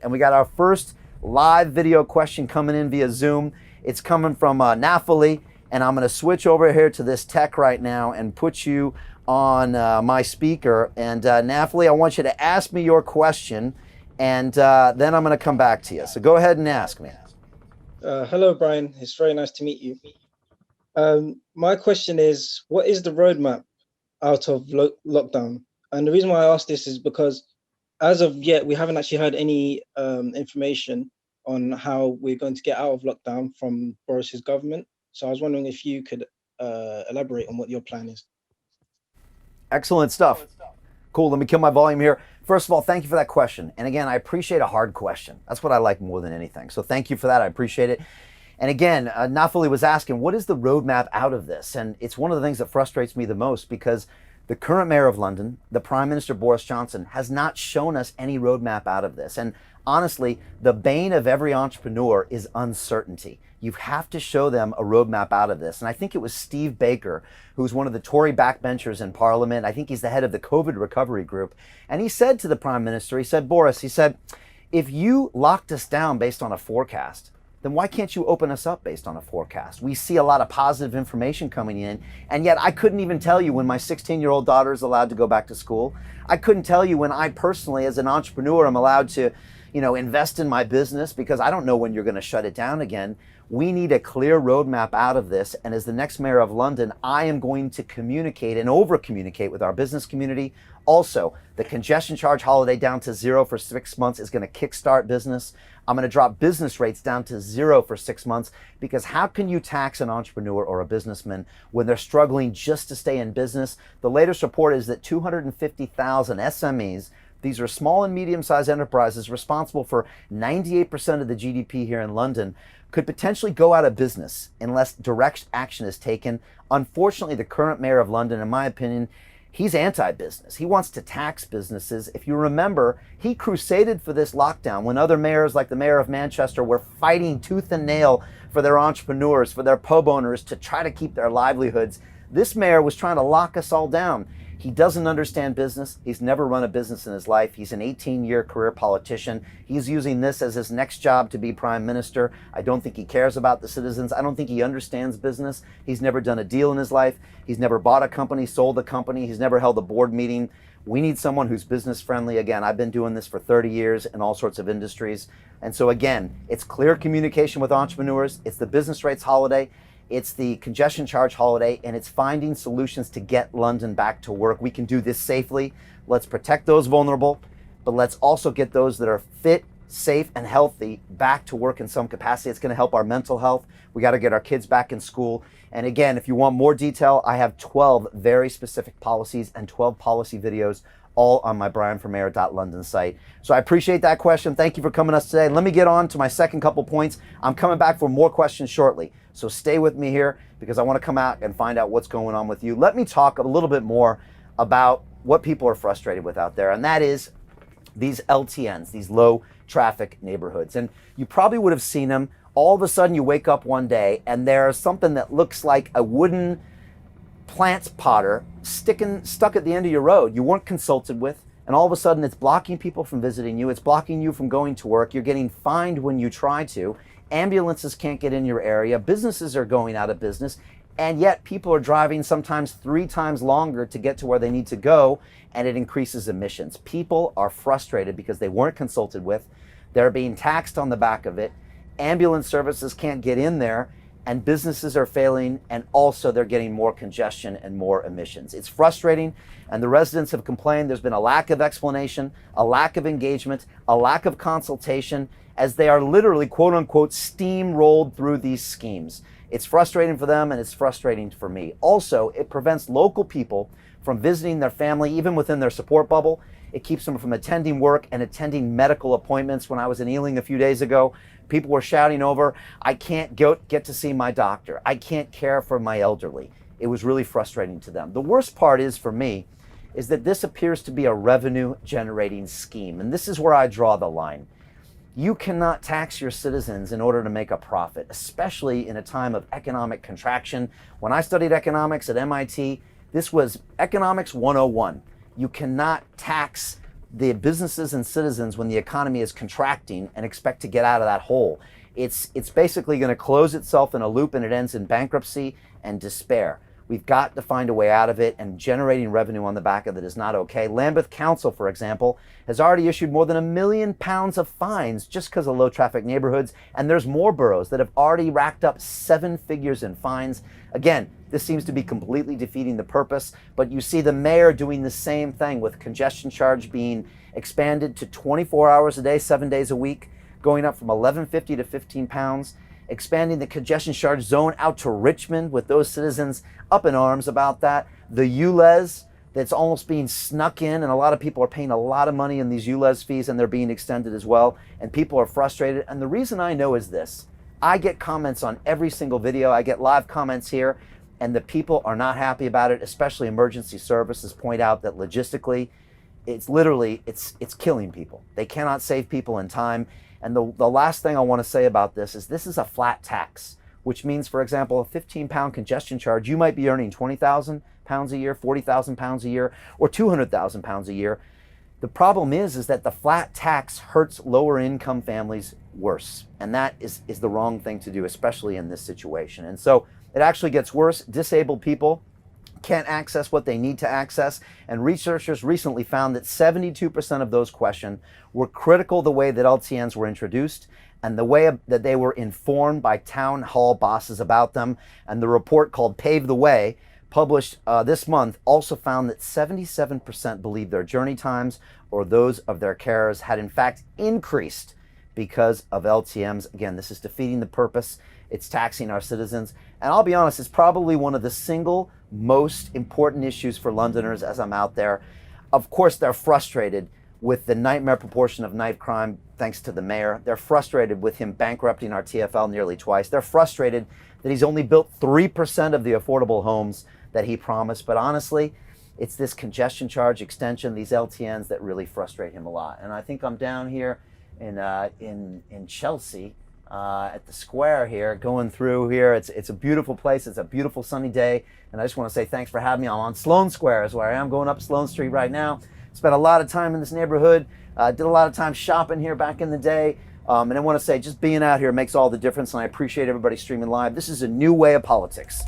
And we got our first live video question coming in via Zoom. It's coming from Naphtali, and I'm going to switch over here to this tech right now and put you on my speaker. And Naphtali, I want you to ask me your question, and then I'm going to come back to you. So go ahead and ask me. Hello, Brian. It's very nice to meet you. My question is, what is the roadmap out of lockdown? And the reason why I ask this is because as of yet, we haven't actually heard any information on how we're going to get out of lockdown from Boris's government. So I was wondering if you could elaborate on what your plan is. Excellent stuff. Cool, let me kill my volume here. First of all, thank you for that question. And again, I appreciate a hard question. That's what I like more than anything. So thank you for that, I appreciate it. And again, Naphtali was asking, what is the roadmap out of this? And it's one of the things that frustrates me the most, because the current mayor of London, the Prime Minister Boris Johnson, has not shown us any roadmap out of this. And honestly, the bane of every entrepreneur is uncertainty. You have to show them a roadmap out of this. And I think it was Steve Baker, who's one of the Tory backbenchers in Parliament. I think he's the head of the COVID recovery group. And he said to the Prime Minister, he said, Boris, he said, if you locked us down based on a forecast, then why can't you open us up based on a forecast? We see a lot of positive information coming in, and yet I couldn't even tell you when my 16-year-old daughter is allowed to go back to school. I couldn't tell you when I personally, as an entrepreneur, am allowed to, invest in my business, because I don't know when you're going to shut it down again. We need a clear roadmap out of this, and as the next mayor of London, I am going to communicate and over-communicate with our business community. Also, the congestion charge holiday down to 0 for 6 months is going to kickstart business. I'm going to drop business rates down to 0 for 6 months, because how can you tax an entrepreneur or a businessman when they're struggling just to stay in business? The latest report is that 250,000 SMEs, these are small and medium-sized enterprises responsible for 98% of the GDP here in London, could potentially go out of business unless direct action is taken. Unfortunately, the current mayor of London, in my opinion, he's anti-business. He wants to tax businesses. If you remember, he crusaded for this lockdown when other mayors, like the mayor of Manchester, were fighting tooth and nail for their entrepreneurs, for their pub owners, to try to keep their livelihoods. This mayor was trying to lock us all down. He doesn't understand business. He's never run a business in his life. He's an 18-year career politician. He's using this as his next job to be prime minister. I don't think he cares about the citizens. I don't think he understands business. He's never done a deal in his life. He's never bought a company, sold a company. He's never held a board meeting. We need someone who's business friendly. Again, I've been doing this for 30 years in all sorts of industries. And so again, it's clear communication with entrepreneurs. It's the business rates holiday. It's the congestion charge holiday, and it's finding solutions to get London back to work. We can do this safely. Let's protect those vulnerable, but let's also get those that are fit, safe, and healthy back to work in some capacity. It's going to help our mental health. We got to get our kids back in school. And again, if you want more detail, I have 12 very specific policies and 12 policy videos all on my brianformayor.london site. So I appreciate that question. Thank you for coming to us today. Let me get on to my second couple points. I'm coming back for more questions shortly. So stay with me here, because I want to come out and find out what's going on with you. Let me talk a little bit more about what people are frustrated with out there, and that is these LTNs, these low traffic neighborhoods. And you probably would have seen them. All of a sudden you wake up one day and there's something that looks like a wooden plant potter stuck at the end of your road you weren't consulted with, and all of a sudden it's blocking people from visiting you. It's blocking you from going to work. You're getting fined when you try to. Ambulances can't get in your area. Businesses are going out of business. And yet people are driving sometimes 3 times longer to get to where they need to go, and it increases emissions. People are frustrated because they weren't consulted with. They're being taxed on the back of it. Ambulance services can't get in there, and businesses are failing, and also they're getting more congestion and more emissions. It's frustrating, and the residents have complained there's been a lack of explanation, a lack of engagement, a lack of consultation, as they are literally, quote unquote, steamrolled through these schemes. It's frustrating for them, and it's frustrating for me. Also, it prevents local people from visiting their family, even within their support bubble. It keeps them from attending work and attending medical appointments. When I was in Ealing a few days ago, people were shouting over, I can't get to see my doctor. I can't care for my elderly. It was really frustrating to them. The worst part is, for me, is that this appears to be a revenue generating scheme. And this is where I draw the line. You cannot tax your citizens in order to make a profit, especially in a time of economic contraction. When I studied economics at MIT, this was economics 101. You cannot tax the businesses and citizens when the economy is contracting and expect to get out of that hole. It's basically going to close itself in a loop, and it ends in bankruptcy and despair. We've got to find a way out of it, and generating revenue on the back of it is not okay. Lambeth Council, for example, has already issued more than £1 million of fines just because of low traffic neighborhoods, and there's more boroughs that have already racked up 7 figures in fines. Again, this seems to be completely defeating the purpose, but you see the mayor doing the same thing with congestion charge being expanded to 24 hours a day, 7 days a week, going up from £11.50 to £15, expanding the congestion charge zone out to Richmond with those citizens up in arms about that. The ULEZ that's almost being snuck in, and a lot of people are paying a lot of money in these ULEZ fees, and they're being extended as well, and people are frustrated. And the reason I know is this: I get comments on every single video, I get live comments here, and the people are not happy about it. Especially emergency services point out that logistically it's literally it's killing people. They cannot save people in time. And the last thing I want to say about this is a flat tax, which means, for example, a £15 congestion charge, you might be earning £20,000 a year, £40,000 a year, or £200,000 a year. The problem is that the flat tax hurts lower income families worse. And that is the wrong thing to do, especially in this situation. And so it actually gets worse. Disabled people can't access what they need to access. And researchers recently found that 72% of those questioned were critical the way that LTNs were introduced and the way that they were informed by town hall bosses about them. And the report called Pave the Way, published this month, also found that 77% believe their journey times or those of their carers had in fact increased because of LTMs. Again, this is defeating the purpose. It's taxing our citizens. And I'll be honest, it's probably one of the single most important issues for Londoners as I'm out there. Of course, they're frustrated with the nightmare proportion of knife crime thanks to the mayor. They're frustrated with him bankrupting our TfL nearly twice. They're frustrated that he's only built 3% of the affordable homes that he promised. But honestly, it's this congestion charge extension, these LTNs, that really frustrate him a lot. And I think I'm down here in Chelsea at the square here, going through here. It's a beautiful place. It's a beautiful sunny day. And I just want to say thanks for having me. I'm on Sloane Square is where I am, going up Sloane Street right now. Spent a lot of time in this neighborhood. Did a lot of time shopping here back in the day. And I want to say just being out here makes all the difference. And I appreciate everybody streaming live. This is a new way of politics.